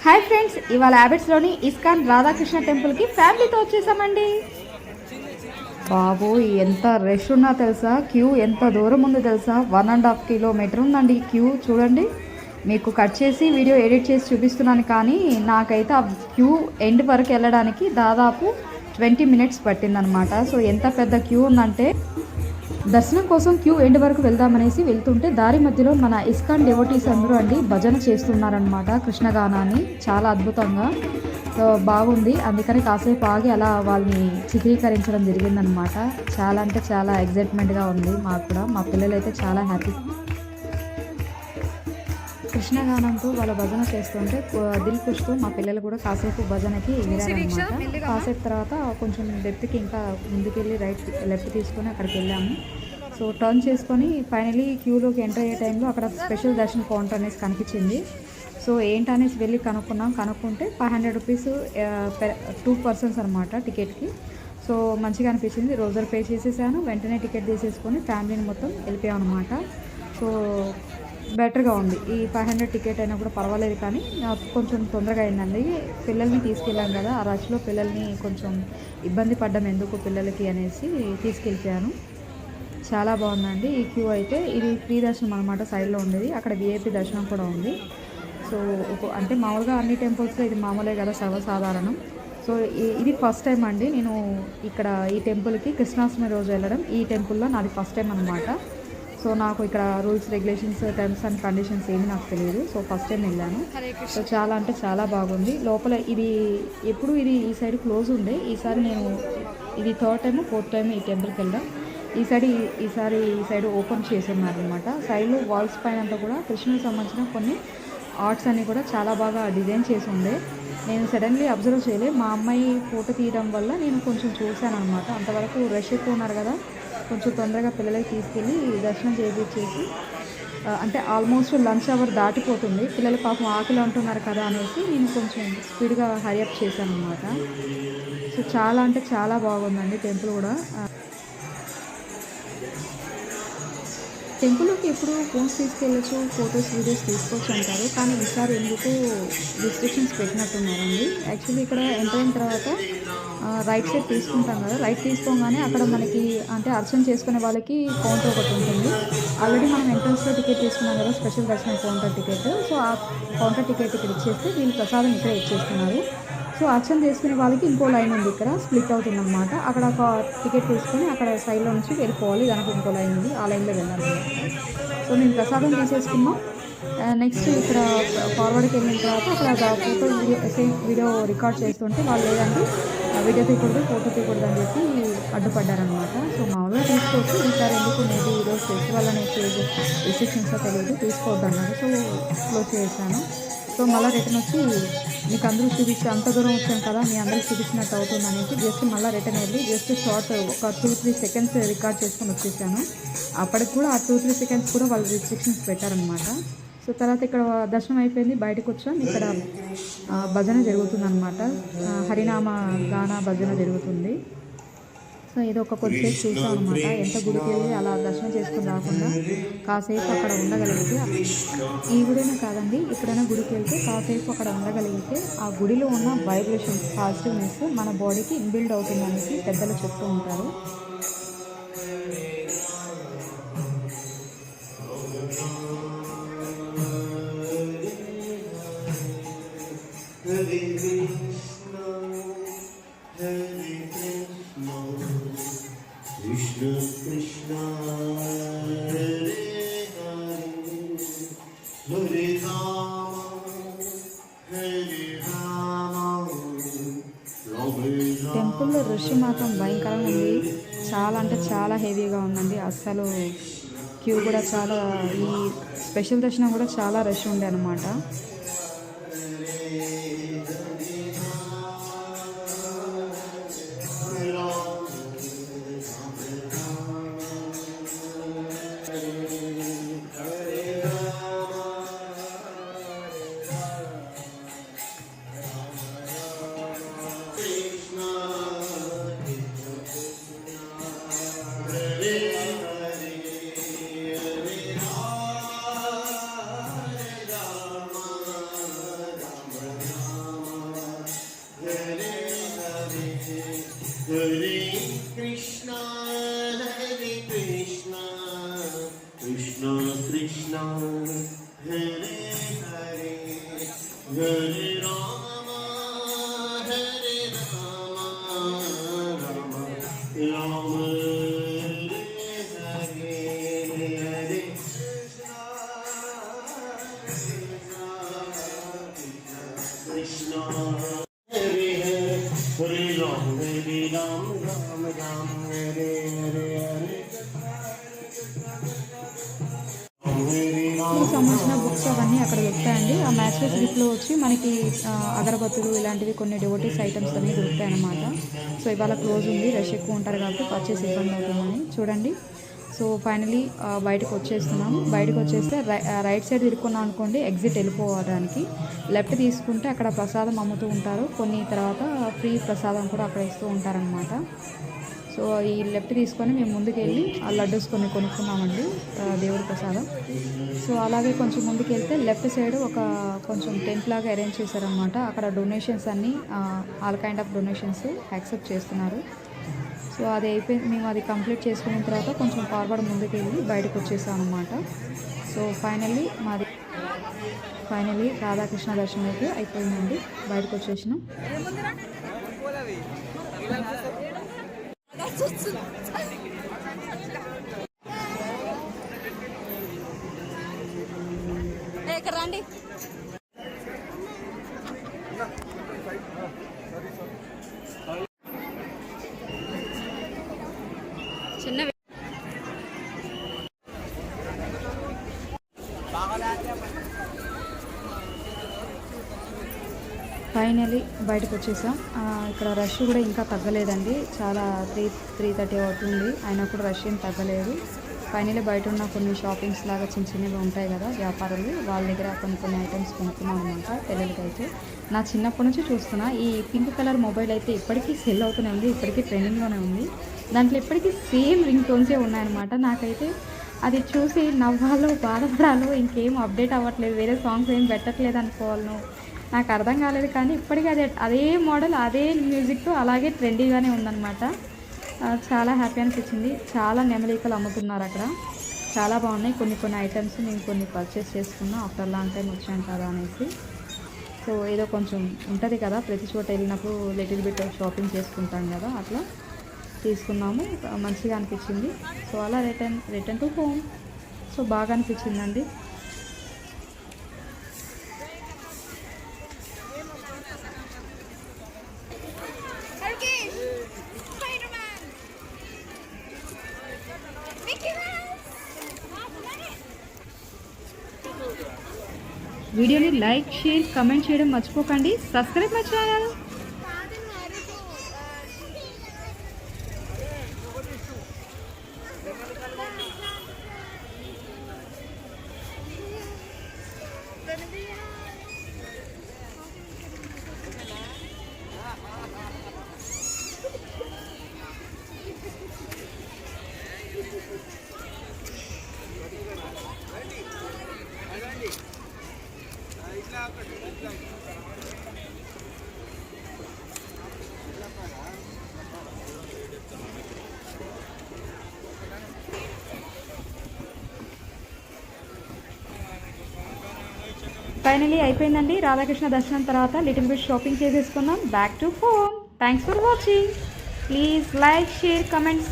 Hi friends, ఇవాళ హ్యాబిట్స్లోని ISKCON Radhakrishna టెంపుల్కి ఫ్యామిలీతో వచ్చేసామండి. బాబోయ్, ఎంత రష్ ఉన్నా తెలుసా, క్యూ ఎంత దూరం ఉందో తెలుసా, 1.5 కిలోమీటర్ ఉందండి క్యూ. చూడండి, మీకు కట్ చేసి వీడియో ఎడిట్ చేసి చూపిస్తున్నాను, కానీ నాకైతే ఆ క్యూ ఎండ్ వరకు వెళ్ళడానికి దాదాపు 20 మినిట్స్ పట్టిందనమాట. సో ఎంత పెద్ద క్యూ ఉందంటే, దర్శనం కోసం క్యూ ఎండ్ వరకు వెళ్దామనేసి వెళ్తుంటే దారి మధ్యలో మన ఇస్కాన్ డెవోటీస్ అందరూ అండి భజన చేస్తున్నారనమాట, కృష్ణగానాన్ని చాలా అద్భుతంగా. సో బాగుంది, అందుకని కాసేపు ఆగి అలా వాళ్ళని చిత్రీకరించడం జరిగిందనమాట. చాలా అంటే చాలా ఎగ్జైట్మెంట్గా ఉంది మాకు కూడా. మా పిల్లలు అయితే చాలా హ్యాపీ. కృష్ణగానంతో వాళ్ళ భజన చేస్తుంటే దిల్ ఖుష్తో మా పిల్లలు కూడా కాసేపు భజనకి వెళ్ళారనమాట. కాసేపు తర్వాత కొంచెం లెఫ్ట్కి ఇంకా ముందుకెళ్ళి లెఫ్ట్ తీసుకొని అక్కడికి వెళ్ళాము. సో టర్న్ చేసుకొని ఫైనలీ క్యూలోకి ఎంటర్ అయ్యే టైంలో అక్కడ స్పెషల్ దర్శన్ కౌంటర్ అనేసి కనిపించింది. సో ఏంటనేసి వెళ్ళి కనుక్కుంటే 500 రూపీస్ 2 పర్సన్స్ అనమాట టికెట్కి. సో మంచిగా అనిపించింది. రోజర్ పే చేసేసాను, వెంటనే టికెట్ తీసేసుకొని ఫ్యామిలీని మొత్తం వెళ్ళిపోయాం అనమాట. సో బెటర్గా ఉంది. ఈ 500 టికెట్ అయినా కూడా పర్వాలేదు, కానీ కొంచెం తొందరగా అయిందండి. పిల్లల్ని తీసుకెళ్ళాం కదా, ఆ రష్లో పిల్లల్ని కొంచెం ఇబ్బంది పడ్డం ఎందుకు పిల్లలకి అనేసి తీసుకెళ్ళిపోయాను. చాలా బాగుందండి ఈ క్యూ అయితే. ఇది ఫ్రీ దర్శనం అనమాట, సైడ్లో ఉండేది. అక్కడ విఐపి దర్శనం కూడా ఉంది. సో అంటే మామూలుగా అన్ని టెంపుల్స్లో ఇది మామూలే కదా, సర్వసాధారణం. సో ఇది ఫస్ట్ టైం అండి నేను ఇక్కడ ఈ టెంపుల్కి కృష్ణాష్టమి రోజు వెళ్ళడం. ఈ టెంపుల్లో నాది ఫస్ట్ టైం అనమాట. సో నాకు ఇక్కడ rules, regulations, terms and conditions ఏమీ నాకు తెలియదు. సో ఫస్ట్ టైం వెళ్ళాను. సో చాలా అంటే చాలా బాగుంది. లోపల ఇది ఎప్పుడు ఈ సైడ్ క్లోజ్ ఉండే, ఈసారి నేను ఇది 3rd టైం 4th టైం ఈ టెంపుల్కి వెళ్ళాం. ఈసారి ఈ సైడ్ ఓపెన్ చేస్తున్నారనమాట. సైడ్లో వాల్స్ పైన అంతా కూడా కృష్ణుడికి సంబంధించిన కొన్ని ఆర్ట్స్ అన్నీ కూడా చాలా బాగా డిజైన్ చేసి ఉండే. నేను సడన్లీ అబ్జర్వ్ చేయలేదు, మా అమ్మాయి ఫోటో తీయడం వల్ల నేను కొంచెం చూశాను అనమాట. అంతవరకు రష్ ఎక్కువ ఉన్నారు కదా, కొంచెం తొందరగా పిల్లలకి తీసుకెళ్ళి దర్శనం చేయించేసి, అంటే ఆల్మోస్ట్ లంచ్ అవర్ దాటిపోతుంది, పిల్లలు పాపం ఆకలి అంటున్నారు కదా అనేసి నేను కొంచెం స్పీడ్గా హరియప్ చేశాను అనమాట. సో చాలా అంటే చాలా బాగుందండి టెంపుల్ కూడా. టెంపుల్కి ఎప్పుడు ఫోన్స్ తీసుకెళ్ళచ్చు, ఫొటోస్, వీడియోస్ తీసుకోవచ్చు అంటారు, కానీ ఈసారి ఎందుకు రిస్ట్రిక్షన్స్ పెట్టినట్టున్నారండి. యాక్చువల్లీ ఇక్కడ ఎంటర్ అయిన తర్వాత రైట్ సైడ్ తీసుకుంటాం కదా, రైట్ తీసుకోగానే అక్కడ మనకి అంటే అర్చన చేసుకునే వాళ్ళకి కౌంటర్ ఒకటి ఉంటుంది. ఆల్రెడీ మనం ఎంట్రన్స్లో టికెట్ తీసుకున్నాం కదా, స్పెషల్ దర్శనం కౌంటర్ టికెట్. సో ఆ కౌంటర్ టికెట్ ఇక్కడ ఇచ్చేస్తే వీళ్ళు ప్రసాదం ఇక్కడ ఇచ్చేస్తున్నారు. సో అర్చన చేసుకునే వాళ్ళకి ఇంకో లైన్ ఉంది, ఇక్కడ స్ప్లిట్ అవుతుందన్నమాట. అక్కడ ఒక టికెట్ తీసుకొని అక్కడ సైడ్లో నుంచి వెళ్ళిపోవాలి, దానికి ఇంకో లైన్ ఉంది, ఆ లైన్లో వెళ్ళాలి. సో మేము ప్రసాదం తీసేసుకున్నాం. నెక్స్ట్ ఇక్కడ ఫార్వర్డ్కి వెళ్ళిన తర్వాత అక్కడ ఫోటో వీడియో రికార్డ్ చేస్తుంటే వాళ్ళు లేదండి వీడియో తీయకూడదు, ఫోటో తీయకూడదు అని చెప్పి అడ్డుపడ్డారనమాట. సో మామూలుగా తీసుకోవచ్చు, ఈసారి ఎందుకు మేబీ ఈరోజు ఫెస్టివల్ అనేసి రిస్ట్రిక్షన్స్లో తెలియదు, తీసుకోవద్దు అన్నారు. సో క్లోజ్ చేశాను. సో మళ్ళీ రిటర్న్ వచ్చి మీకు అందరూ చూపించి అంత దూరం వచ్చాను కదా, మీ అందరికి చూపించినట్టు అవుతుంది అనేసి జస్ట్ మళ్ళీ రిటర్న్ వెళ్ళి జస్ట్ షార్ట్ ఒక 2-3 సెకండ్స్ రికార్డ్ చేసుకొని వచ్చేసాను. అప్పటికి కూడా ఆ 2-3 సెకండ్స్ కూడా వాళ్ళు రిస్ట్రిక్షన్స్ పెట్టారనమాట. సో తర్వాత ఇక్కడ దర్శనం అయిపోయింది, బయటకు వచ్చాం. ఇక్కడ భజన జరుగుతుందన్నమాట, హరినామ గాన భజన జరుగుతుంది. సో ఏదో ఒక కొద్దిసేపు చూసాం అనమాట. ఎంత గుడికి వెళ్ళి అలా దర్శనం చేసుకుని రాకుండా కాసేపు అక్కడ ఉండగలిగితే, ఈ గుడైనా కాదండి ఎక్కడైనా గుడికి వెళ్తే కాసేపు అక్కడ ఉండగలిగితే ఆ గుడిలో ఉన్న వైబ్రేషన్స్, పాజిటివ్నెస్ మన బాడీకి ఇన్బిల్డ్ అవుతుందనేసి పెద్దలు చెప్తూ ఉంటారు. టెంపుల్లో రష్ మాత్రం భయంకరంగా ఉంది, చాలా అంటే చాలా హెవీగా ఉందండి. అస్సలు క్యూ కూడా చాలా, ఈ స్పెషల్ దర్శనం కూడా చాలా రష్ ఉండే అనమాట. Hare Rama, Hare Rama, Rama Rama, Hare Hare, Krishna Hare Hare, Hare Ram, Ram Ram, Hare Hare, కి సంబంధించిన బుక్స్ అవన్నీ అక్కడ దొరుకుతాయండి. ఆ మ్యాచెస్ గిఫ్ట్లో వచ్చి మనకి అగరబత్తులు ఇలాంటివి కొన్ని డివోటీస్ ఐటమ్స్ అనేవి దొరుకుతాయి అన్నమాట. సో ఇవాళ క్లోజ్ ఉంది, రష్ ఎక్కువ ఉంటారు కాబట్టి పర్చేస్ ఇబ్బంది అవుతుందని చూడండి. సో ఫైనలీ బయటకు వచ్చేస్తున్నాం. బయటకు వచ్చేస్తే రైట్ సైడ్ తిరుక్కున్నాం అనుకోండి, ఎగ్జిట్ వెళ్ళిపోవడానికి. లెఫ్ట్ తీసుకుంటే అక్కడ ప్రసాదం అమ్ముతూ ఉంటారు, కొన్ని తర్వాత ఫ్రీ ప్రసాదం కూడా అక్కడ ఇస్తూ ఉంటారనమాట. సో ఈ లెఫ్ట్ తీసుకొని మేము ముందుకు వెళ్ళి ఆ లడ్డూస్ కొన్ని కొనుక్కున్నామండి, దేవుడి ప్రసాదం. సో అలాగే కొంచెం ముందుకు వెళ్తే లెఫ్ట్ సైడ్ ఒక కొంచెం టెంట్ లాగా అరేంజ్ చేశారనమాట. అక్కడ డొనేషన్స్ అన్నీ all kind of donations accept చేస్తున్నారు. సో అది అయిపోయింది, మేము అది కంప్లీట్ చేసుకున్న తర్వాత కొంచెం ఫార్వర్డ్ ముందుకు వెళ్ళి బయటకు వచ్చేసాం అనమాట. సో ఫైనలీ రాధాకృష్ణ దర్శనం అయితే అయిపోయిందండి, బయటకు వచ్చేసినాం. ఇక్కడ రండి. చిన్న ఫైనలీ బయటకు వచ్చేసాం. ఇక్కడ రష్ కూడా ఇంకా తగ్గలేదండి, చాలా 3:30 అవుతుంది, అయినా కూడా రష్ ఏం తగ్గలేదు. ఫైనలీ బయట ఉన్న కొన్ని షాపింగ్స్ లాగా చిన్న చిన్నవి ఉంటాయి కదా వ్యాపారులు, వాళ్ళ దగ్గర కొన్ని ఐటమ్స్ కొనుక్కున్నాం అనమాట. పిల్లలకైతే నా చిన్నప్పటి నుంచి చూస్తున్నా ఈ పింక్ కలర్ మొబైల్ అయితే ఇప్పటికీ సెల్ అవుతూనే ఉంది, ఇప్పటికీ ట్రెండింగ్లోనే ఉంది. దాంట్లో ఇప్పటికీ సేమ్ రింగ్ టోన్సే ఉన్నాయన్నమాట. నాకైతే అది చూసి నవ్వాలో బాధపడాలో ఇంకేం అప్డేట్ అవ్వట్లేదు, వేరే సాంగ్స్ ఏం పెట్టట్లేదు అనుకోవాలను నాకు అర్థం కాలేదు. కానీ ఇప్పటికీ అదే మోడల్ అదే మ్యూజిక్తో అలాగే ట్రెండీగానే ఉందన్నమాట. చాలా హ్యాపీ అనిపించింది. చాలా నెమలికలు అమ్ముతున్నారు అక్కడ, చాలా బాగున్నాయి. కొన్ని ఐటమ్స్ నేను కొన్ని పర్చేస్ చేసుకున్నా ఆఫ్టర్ లాంగ్ టైం వచ్చాను కదా అనేసి. సో ఏదో కొంచెం ఉంటుంది కదా ప్రతి చోట వెళ్ళినప్పుడు లిటిల్ బిట్ షాపింగ్ చేసుకుంటాం కదా, అట్లా తీసుకున్నాము, మంచిగా అనిపించింది. సో అలా రిటర్న్ టు హోమ్. సో బాగా అనిపించిందండి. వీడియోని లైక్, షేర్, కమెంట్ చేయడం మర్చిపోకండి. Subscribe my channel. ఫైనలీ అయిపోయిందండి రాధాకృష్ణ దర్శనం తర్వాత లిటిల్ బిట్ షాపింగ్ చేసేసుకున్నాం. Back to home. Thanks for watching. Please like, share, comments.